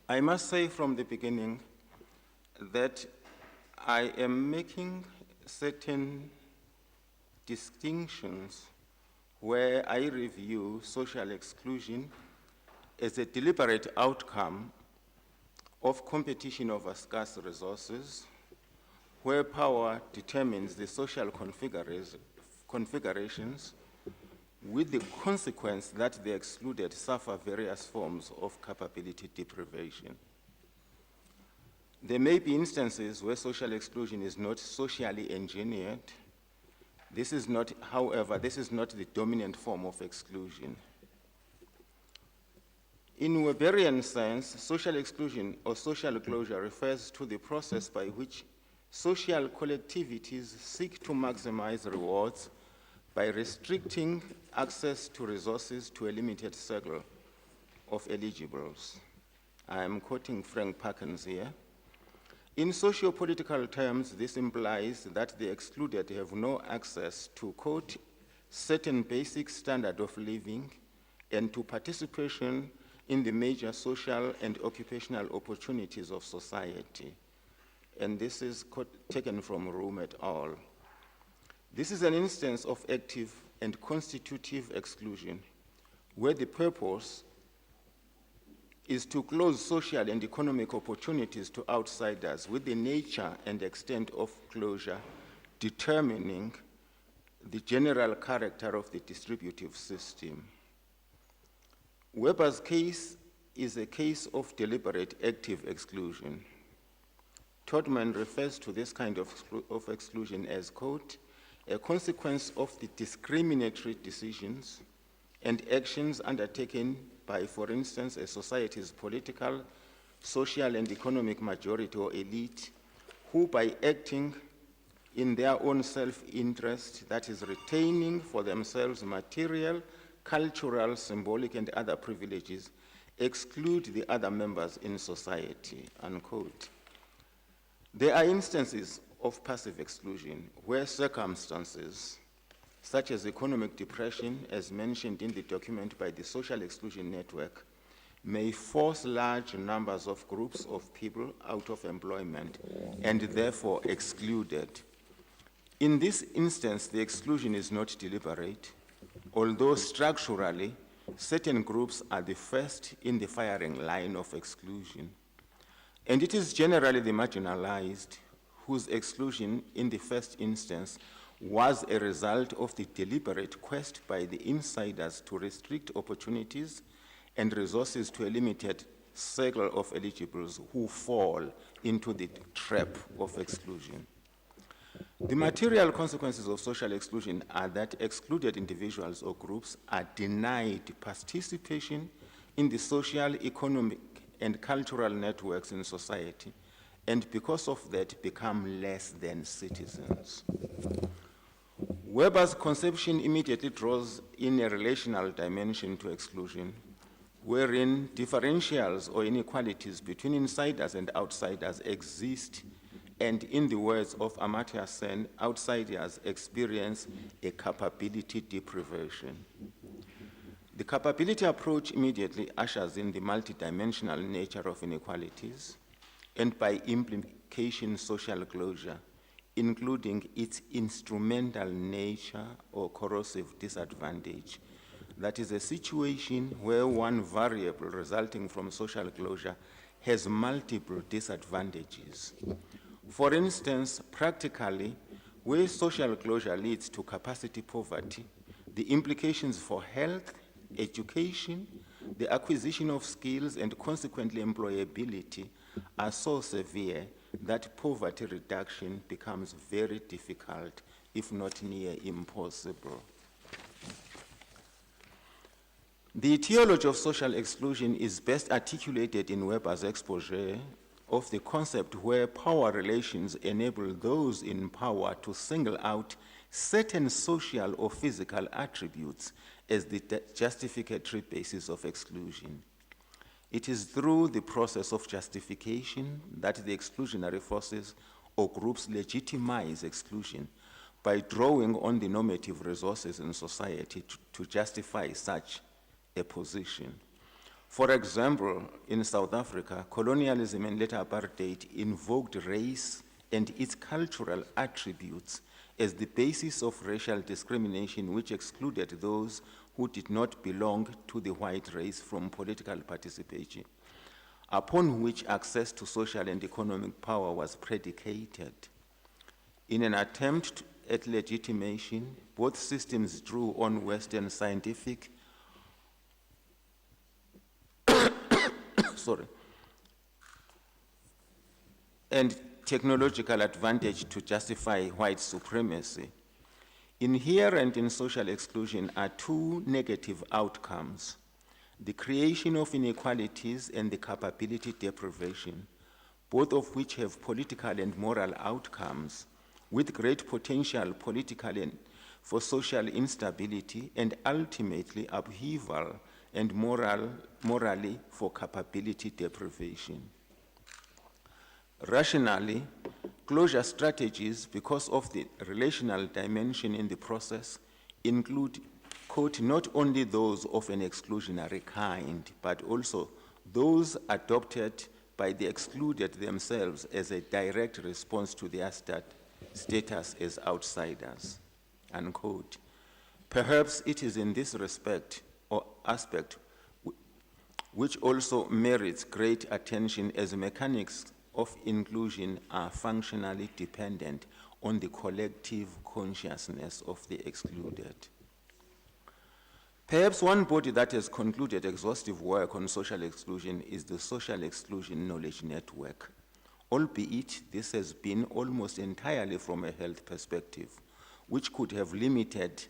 I must say from the beginning that I am making certain distinctions where I review social exclusion as a deliberate outcome of competition over scarce resources, where power determines the social configurations, with the consequence that the excluded suffer various forms of capability deprivation. There may be instances where social exclusion is not socially engineered. However, this is not the dominant form of exclusion. In Weberian sense, social exclusion or social closure refers to the process by which social collectivities seek to maximize rewards by restricting access to resources to a limited circle of eligibles. I am quoting Frank Perkins here. In socio-political terms, this implies that the excluded have no access to, quote, certain basic standard of living and to participation in the major social and occupational opportunities of society. And this is taken from Room et al. This is an instance of active and constitutive exclusion, where the purpose is to close social and economic opportunities to outsiders, with the nature and extent of closure determining the general character of the distributive system. Weber's case is a case of deliberate active exclusion. Todman refers to this kind of exclusion as, quote, a consequence of the discriminatory decisions and actions undertaken by, for instance, a society's political, social, and economic majority or elite, who by acting in their own self-interest, that is retaining for themselves material, cultural, symbolic, and other privileges, exclude the other members in society, unquote. There are instances of passive exclusion where circumstances such as economic depression, as mentioned in the document by the Social Exclusion Network, may force large numbers of groups of people out of employment and therefore excluded. In this instance, the exclusion is not deliberate, although structurally, certain groups are the first in the firing line of exclusion. And it is generally the marginalized whose exclusion in the first instance was a result of the deliberate quest by the insiders to restrict opportunities and resources to a limited circle of eligibles who fall into the trap of exclusion. The material consequences of social exclusion are that excluded individuals or groups are denied participation in the social, economic, and cultural networks in society, and because of that become less than citizens. Weber's conception immediately draws in a relational dimension to exclusion, wherein differentials or inequalities between insiders and outsiders exist, and in the words of Amartya Sen, outsiders experience a capability deprivation. The capability approach immediately ushers in the multidimensional nature of inequalities, and by implication social closure, including its instrumental nature or corrosive disadvantage. That is a situation where one variable resulting from social closure has multiple disadvantages. For instance, practically, where social closure leads to capacity poverty, the implications for health, education, the acquisition of skills, and consequently employability are so severe that poverty reduction becomes very difficult, if not near impossible. The etiology of social exclusion is best articulated in Weber's exposé of the concept where power relations enable those in power to single out certain social or physical attributes as the justificatory basis of exclusion. It is through the process of justification that the exclusionary forces or groups legitimize exclusion by drawing on the normative resources in society to justify such a position. For example, in South Africa, colonialism and later apartheid invoked race and its cultural attributes as the basis of racial discrimination, which excluded those who did not belong to the white race from political participation, upon which access to social and economic power was predicated. In an attempt at legitimation, both systems drew on Western scientific and technological advantage to justify white supremacy. Inherent in social exclusion are two negative outcomes: the creation of inequalities and the capability deprivation, both of which have political and moral outcomes, with great potential politically and for social instability, and ultimately upheaval and morally for capability deprivation. Rationally, closure strategies, because of the relational dimension in the process, include, quote, not only those of an exclusionary kind, but also those adopted by the excluded themselves as a direct response to their status as outsiders, unquote. Perhaps it is in this respect or aspect which also merits great attention, as mechanics of inclusion are functionally dependent on the collective consciousness of the excluded. Perhaps one body that has concluded exhaustive work on social exclusion is the Social Exclusion Knowledge Network, albeit this has been almost entirely from a health perspective, which could have limited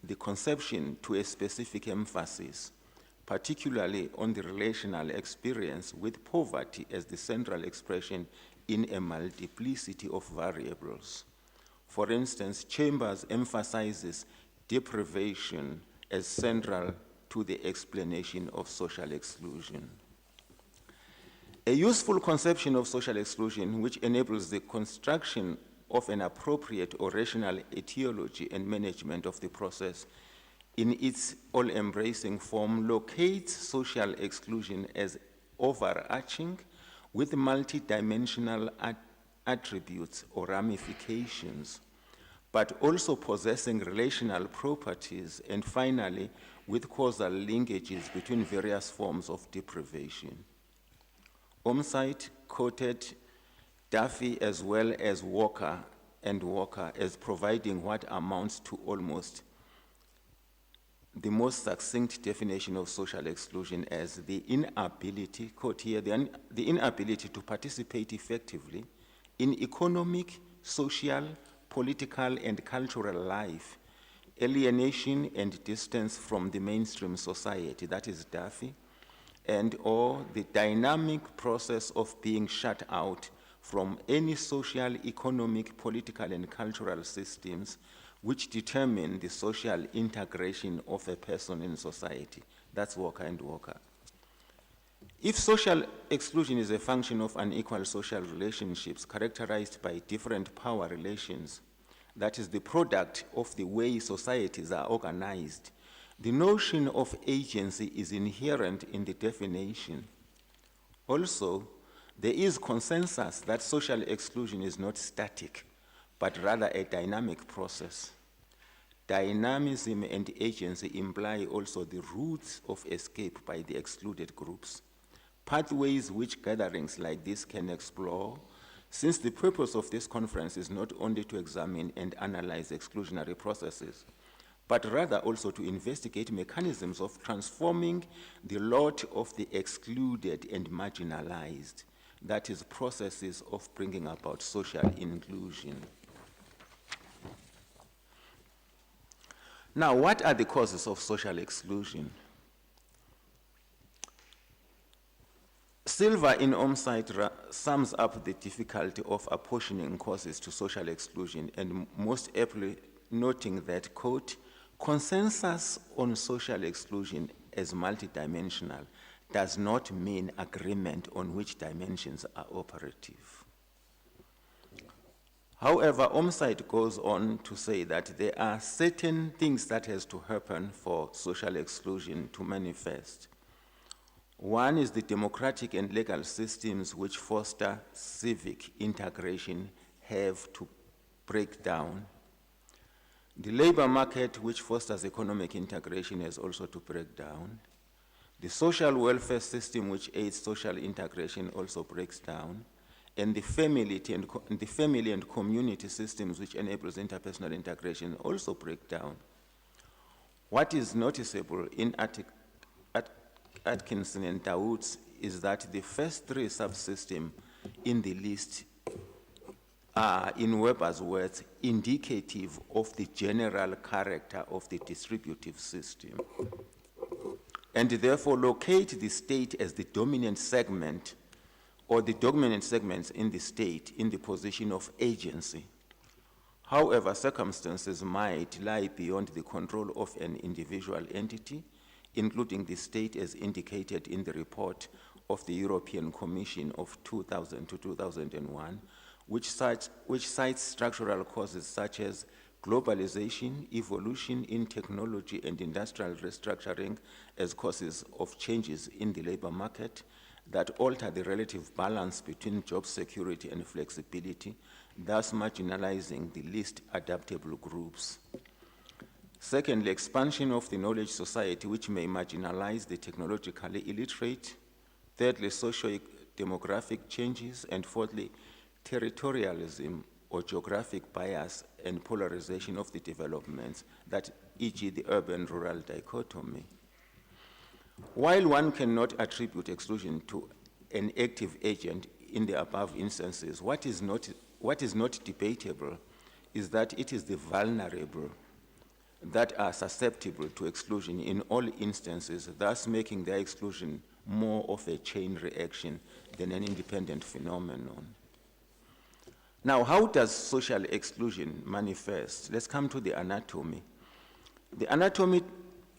the conception to a specific emphasis, particularly on the relational experience with poverty as the central expression in a multiplicity of variables. For instance, Chambers emphasizes deprivation as central to the explanation of social exclusion. A useful conception of social exclusion, which enables the construction of an appropriate or rational etiology and management of the process in its all-embracing form, locates social exclusion as overarching with multidimensional attributes or ramifications, but also possessing relational properties, and finally, with causal linkages between various forms of deprivation. Omsite quoted Duffy as well as Walker as providing what amounts to almost the most succinct definition of social exclusion as the inability, quote here, the inability to participate effectively in economic, social, political, and cultural life, alienation and distance from the mainstream society, that is Duffy, and or the dynamic process of being shut out from any social, economic, political, and cultural systems which determine the social integration of a person in society. That's Walker and Walker. If social exclusion is a function of unequal social relationships characterized by different power relations, that is the product of the way societies are organized, the notion of agency is inherent in the definition. Also, there is consensus that social exclusion is not static, but rather a dynamic process. Dynamism and agency imply also the routes of escape by the excluded groups, pathways which gatherings like this can explore, since the purpose of this conference is not only to examine and analyze exclusionary processes, but rather also to investigate mechanisms of transforming the lot of the excluded and marginalized, that is, processes of bringing about social inclusion. Now, what are the causes of social exclusion? Silver in Omsite sums up the difficulty of apportioning causes to social exclusion, and most aptly noting that, quote, consensus on social exclusion as multidimensional does not mean agreement on which dimensions are operative. However, Omsite goes on to say that there are certain things that has to happen for social exclusion to manifest. One is the democratic and legal systems which foster civic integration have to break down. The labor market which fosters economic integration has also to break down. The social welfare system which aids social integration also breaks down. And the family and community systems which enables interpersonal integration also break down. What is noticeable in Atkinson and Dawood's is that the first three subsystems in the list are, in Weber's words, indicative of the general character of the distributive system, and therefore locate the state as the dominant segment or the dominant segments in the state in the position of agency. However, circumstances might lie beyond the control of an individual entity, including the state as indicated in the report of the European Commission of 2000 to 2001, which cites structural causes such as globalization, evolution in technology and industrial restructuring as causes of changes in the labor market that alter the relative balance between job security and flexibility, thus marginalizing the least adaptable groups. Secondly, expansion of the knowledge society, which may marginalize the technologically illiterate. Thirdly, socio-demographic changes. And fourthly, territorialism or geographic bias and polarization of the developments, that e.g. the urban-rural dichotomy. While one cannot attribute exclusion to an active agent in the above instances, what is not debatable is that it is the vulnerable that are susceptible to exclusion in all instances, thus making their exclusion more of a chain reaction than an independent phenomenon. Now, how does social exclusion manifest? Let's come to the anatomy. The anatomy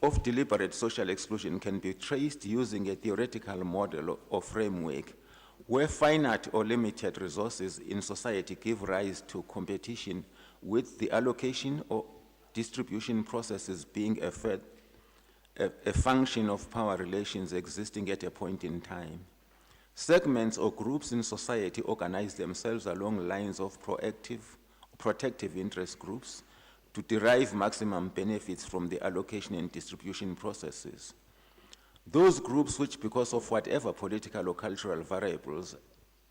of deliberate social exclusion can be traced using a theoretical model or framework where finite or limited resources in society give rise to competition, with the allocation or distribution processes being a function of power relations existing at a point in time. Segments or groups in society organize themselves along lines of protective interest groups to derive maximum benefits from the allocation and distribution processes. Those groups which, because of whatever political or cultural variables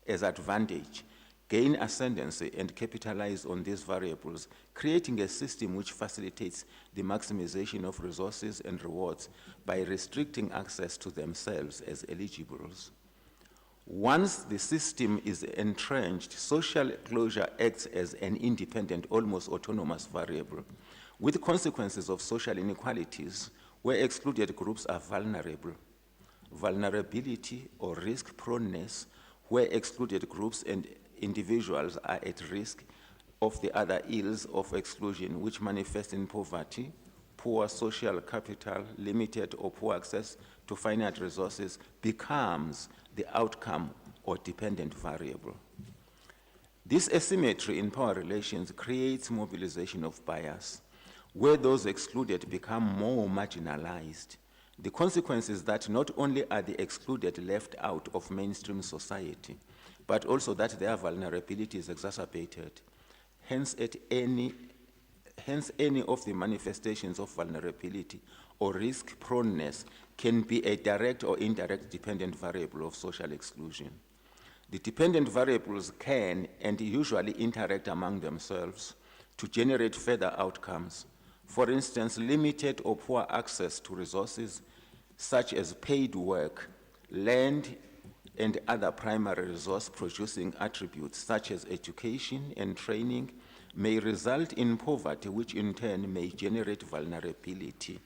as advantage, gain ascendancy and capitalize on these variables, creating a system which facilitates the maximization of resources and rewards by restricting access to themselves as eligibles. Once the system is entrenched, social closure acts as an independent, almost autonomous variable, with consequences of social inequalities where excluded groups are vulnerable, vulnerability or risk proneness where excluded groups and individuals are at risk of the other ills of exclusion, which manifest in poverty, poor social capital, limited or poor access to finite resources, becomes the outcome or dependent variable. This asymmetry in power relations creates mobilization of bias, where those excluded become more marginalized. The consequence is that not only are the excluded left out of mainstream society, but also that their vulnerability is exacerbated. Hence, any of the manifestations of vulnerability or risk proneness can be a direct or indirect dependent variable of social exclusion. The dependent variables can and usually interact among themselves to generate further outcomes. For instance, limited or poor access to resources such as paid work, land, and other primary resource-producing attributes such as education and training may result in poverty, which in turn may generate vulnerability.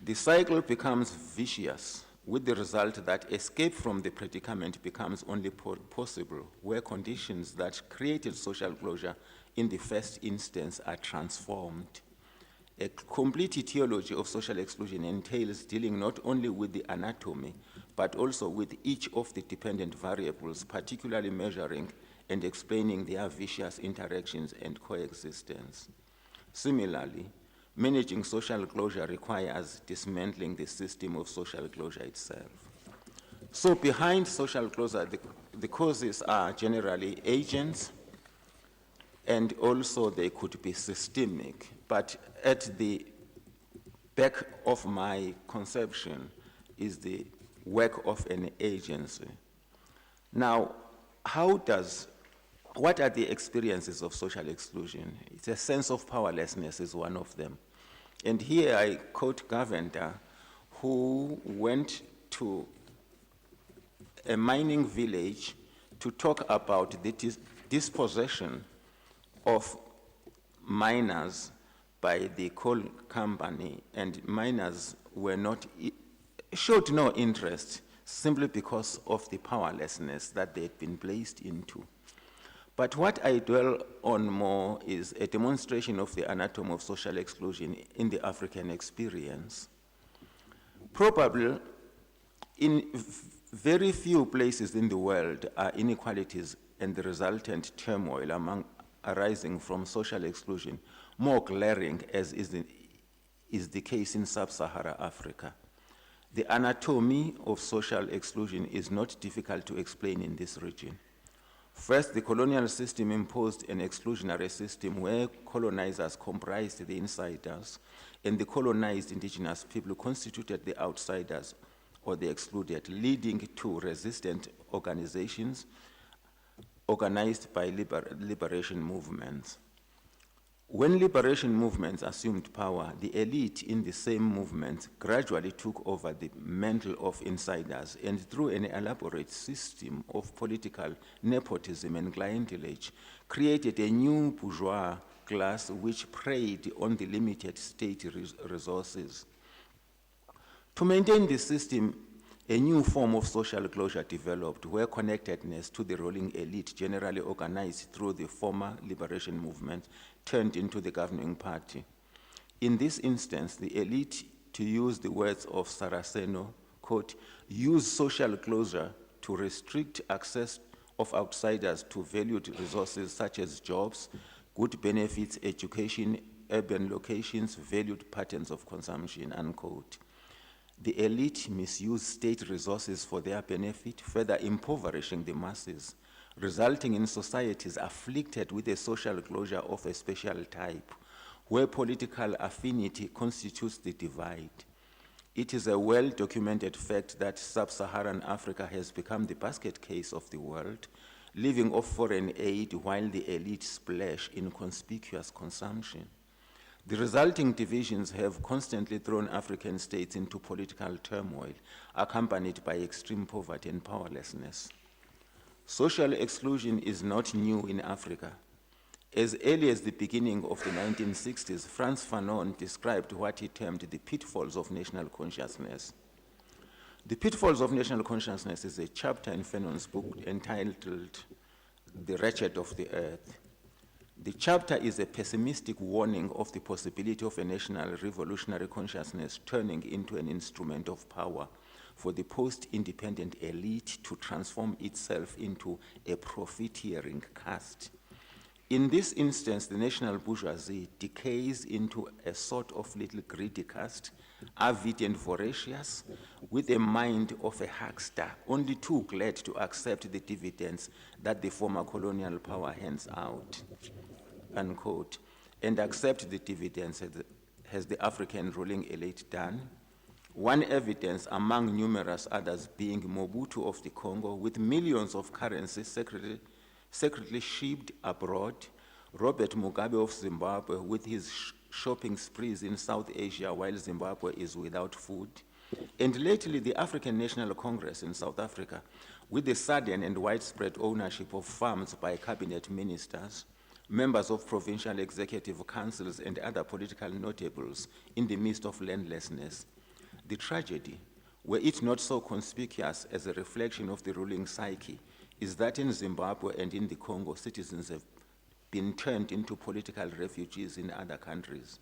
The cycle becomes vicious, with the result that escape from the predicament becomes only possible where conditions that created social closure in the first instance are transformed. A complete etiology of social exclusion entails dealing not only with the anatomy, but also with each of the dependent variables, particularly measuring and explaining their vicious interactions and coexistence. Similarly, Managing social closure requires dismantling the system of social closure itself. So behind social closure, the causes are generally agents, and also they could be systemic. But at the back of my conception is the work of an agency. Now, what are the experiences of social exclusion? It's a sense of powerlessness is one of them. And here I quote Gavenda, who went to a mining village to talk about the dispossession of miners by the coal company, and miners showed no interest simply because of the powerlessness that they had been placed into. But what I dwell on more is a demonstration of the anatomy of social exclusion in the African experience. Probably in very few places in the world are inequalities and the resultant turmoil arising from social exclusion more glaring as is the case in sub-Saharan Africa. The anatomy of social exclusion is not difficult to explain in this region. First, the colonial system imposed an exclusionary system where colonizers comprised the insiders and the colonized indigenous people constituted the outsiders or the excluded, leading to resistant organizations organized by liberation movements. When liberation movements assumed power, the elite in the same movement gradually took over the mantle of insiders, and through an elaborate system of political nepotism and clientelage, created a new bourgeois class which preyed on the limited state resources. To maintain the system, a new form of social closure developed where connectedness to the ruling elite, generally organized through the former liberation movement, turned into the governing party. In this instance, the elite, to use the words of Saraceno, quote, use social closure to restrict access of outsiders to valued resources such as jobs, good benefits, education, urban locations, valued patterns of consumption, unquote. The elite misuse state resources for their benefit, further impoverishing the masses, resulting in societies afflicted with a social closure of a special type, where political affinity constitutes the divide. It is a well-documented fact that sub-Saharan Africa has become the basket case of the world, living off foreign aid while the elite splash in conspicuous consumption. The resulting divisions have constantly thrown African states into political turmoil, accompanied by extreme poverty and powerlessness. Social exclusion is not new in Africa. As early as the beginning of the 1960s, Frantz Fanon described what he termed the pitfalls of national consciousness. The pitfalls of national consciousness is a chapter in Fanon's book entitled The Wretched of the Earth. The chapter is a pessimistic warning of the possibility of a national revolutionary consciousness turning into an instrument of power for the post-independent elite to transform itself into a profiteering caste. In this instance, the national bourgeoisie decays into a sort of little greedy caste, avid and voracious, with a mind of a huckster, only too glad to accept the dividends that the former colonial power hands out, unquote, and accept the dividends has the African ruling elite done. One evidence among numerous others being Mobutu of the Congo, with millions of currency secretly shipped abroad, Robert Mugabe of Zimbabwe with his shopping sprees in South Asia while Zimbabwe is without food, and lately the African National Congress in South Africa with the sudden and widespread ownership of farms by cabinet ministers, members of provincial executive councils and other political notables in the midst of landlessness. The tragedy, were it not so conspicuous as a reflection of the ruling psyche, is that in Zimbabwe and in the Congo, citizens have been turned into political refugees in other countries.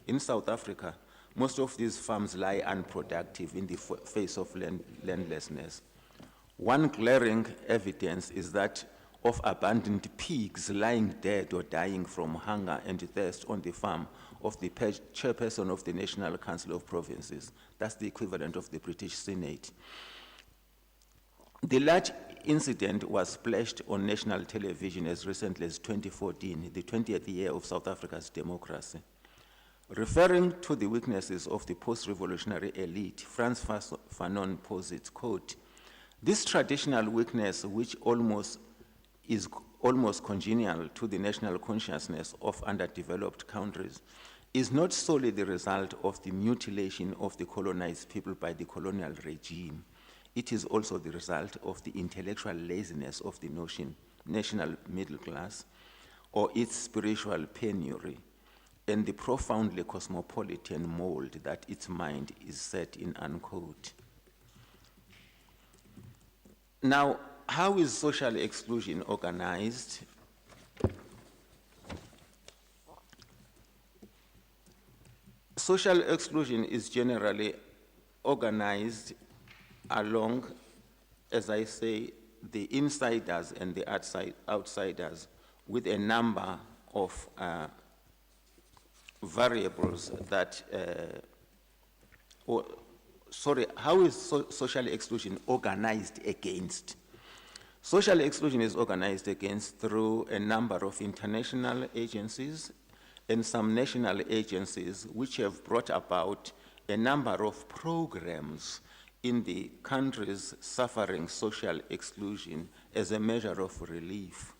In South Africa, most of these farms lie unproductive in the face of landlessness. One glaring evidence is that of abandoned pigs lying dead or dying from hunger and thirst on the farm of the chairperson of the National Council of Provinces. That's the equivalent of the British Senate. The large incident was splashed on national television as recently as 2014, the 20th year of South Africa's democracy. Referring to the weaknesses of the post-revolutionary elite, Frantz Fanon posits, quote, "This traditional weakness, which is almost congenial to the national consciousness of underdeveloped countries, is not solely the result of the mutilation of the colonized people by the colonial regime. It is also the result of the intellectual laziness of the national middle class, or its spiritual penury, and the profoundly cosmopolitan mold that its mind is set in," unquote. Now, how is social exclusion organized? Social exclusion is generally organized along, as I say, the insiders and the outsiders with a number of variables that, how is social exclusion organized against? Social exclusion is organized against through a number of international agencies and some national agencies which have brought about a number of programs in the countries suffering social exclusion as a measure of relief.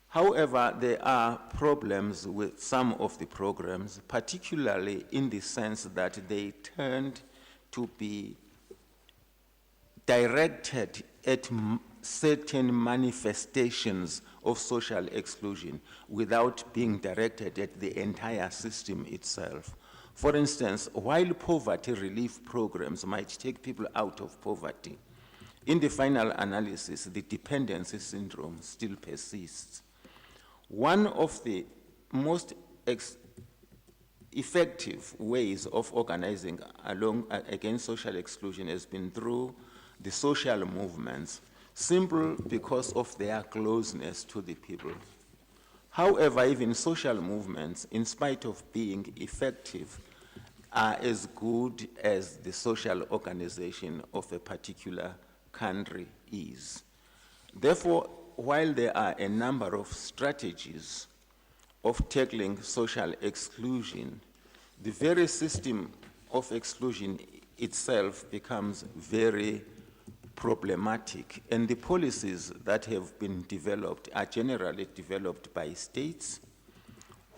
However, there are problems with some of the programs, particularly in the sense that they tend to be directed at certain manifestations of social exclusion without being directed at the entire system itself. For instance, while poverty relief programs might take people out of poverty, in the final analysis, the dependency syndrome still persists. One of the most effective ways of organizing against social exclusion has been through the social movements, simply because of their closeness to the people. However, even social movements, in spite of being effective, are as good as the social organization of a particular country is. Therefore, while there are a number of strategies of tackling social exclusion, the very system of exclusion itself becomes very problematic, and the policies that have been developed are generally developed by states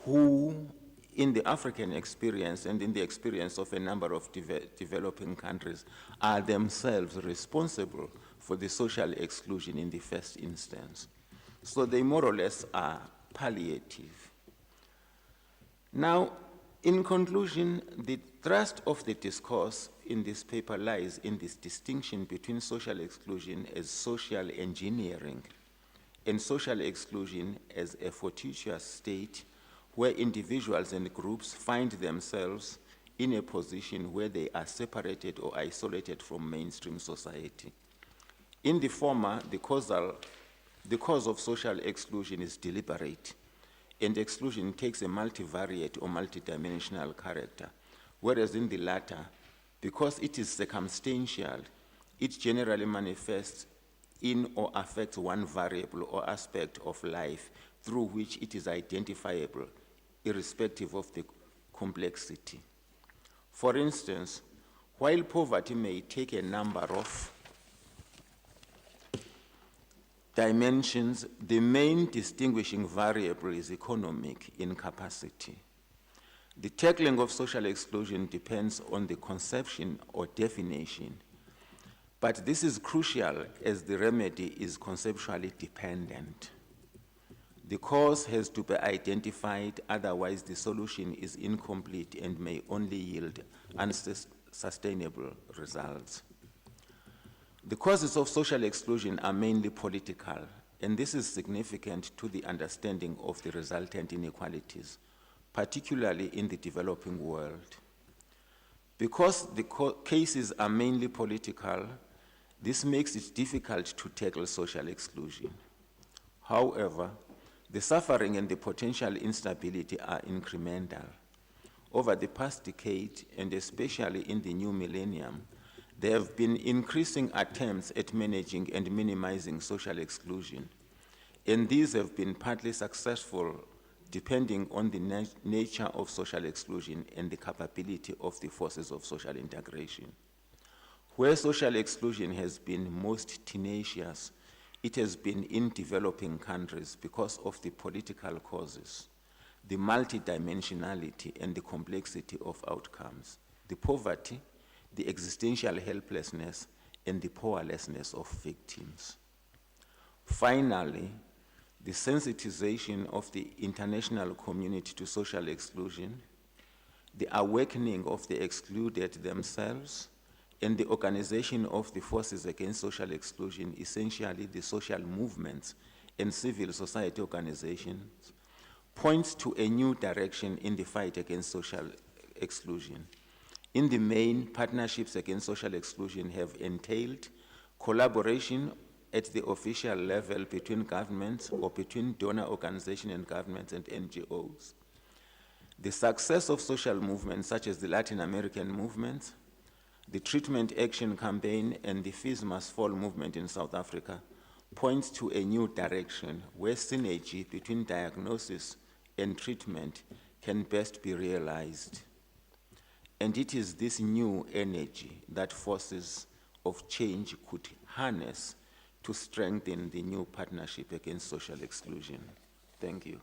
who, in the African experience and in the experience of a number of developing countries, are themselves responsible for the social exclusion in the first instance. So they more or less are palliative. Now, in conclusion, the thrust of the discourse in this paper lies in this distinction between social exclusion as social engineering and social exclusion as a fortuitous state where individuals and groups find themselves in a position where they are separated or isolated from mainstream society. In the former, the cause of social exclusion is deliberate, and exclusion takes a multivariate or multidimensional character, whereas in the latter, because it is circumstantial, it generally manifests in or affects one variable or aspect of life through which it is identifiable, irrespective of the complexity. For instance, while poverty may take a number of dimensions, the main distinguishing variable is economic incapacity. The tackling of social exclusion depends on the conception or definition, but this is crucial as the remedy is conceptually dependent. The cause has to be identified, otherwise the solution is incomplete and may only yield unsustainable results. The causes of social exclusion are mainly political, and this is significant to the understanding of the resultant inequalities, particularly in the developing world. Because the cases are mainly political, this makes it difficult to tackle social exclusion. However, the suffering and the potential instability are incremental. Over the past decade, and especially in the new millennium, there have been increasing attempts at managing and minimizing social exclusion, and these have been partly successful depending on the nature of social exclusion and the capability of the forces of social integration. Where social exclusion has been most tenacious, it has been in developing countries because of the political causes, the multidimensionality and the complexity of outcomes, the poverty, the existential helplessness, and the powerlessness of victims. Finally, the sensitization of the international community to social exclusion, the awakening of the excluded themselves, and the organization of the forces against social exclusion, essentially the social movements and civil society organizations, points to a new direction in the fight against social exclusion. In the main, partnerships against social exclusion have entailed collaboration at the official level between governments or between donor organizations and governments and NGOs. The success of social movements such as the Latin American movement, the Treatment Action Campaign, and the Fees Must Fall movement in South Africa points to a new direction where synergy between diagnosis and treatment can best be realized. And it is this new energy that forces of change could harness to strengthen the new partnership against social exclusion. Thank you.